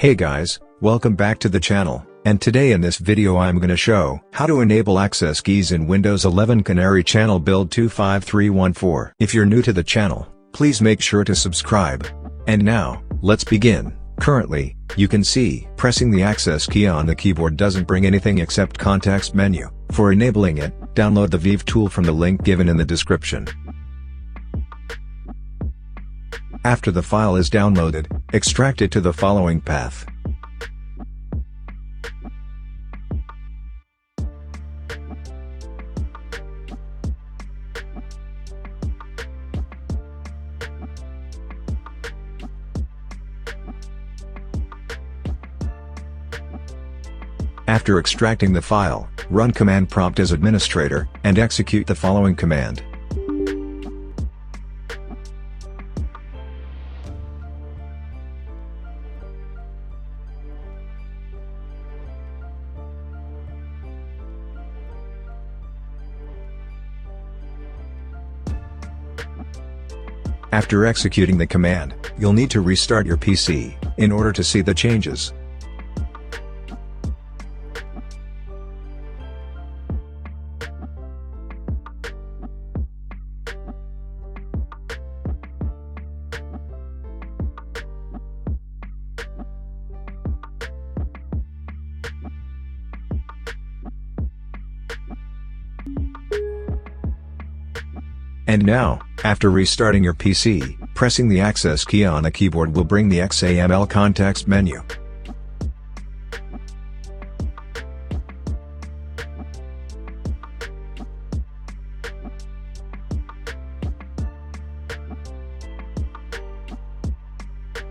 Hey guys, welcome back to the channel, and today in this video I'm gonna show how to enable access keys in Windows 11 Canary channel build 25314. If you're new to the channel, please make sure to subscribe. And now, let's begin. Currently, you can see, pressing the access key on the keyboard doesn't bring anything except context menu. For enabling it, download the Vive tool from the link given in the description. After the file is downloaded, extract it to the following path. After extracting the file, run command prompt as administrator, and execute the following command. After executing the command, you'll need to restart your PC, in order to see the changes. And now, after restarting your PC, pressing the access key on the keyboard will bring the XAML context menu.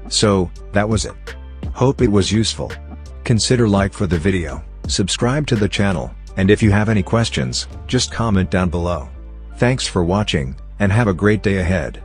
So, that was it. Hope it was useful. Consider like for the video, subscribe to the channel, and if you have any questions, just comment down below. Thanks for watching, and have a great day ahead.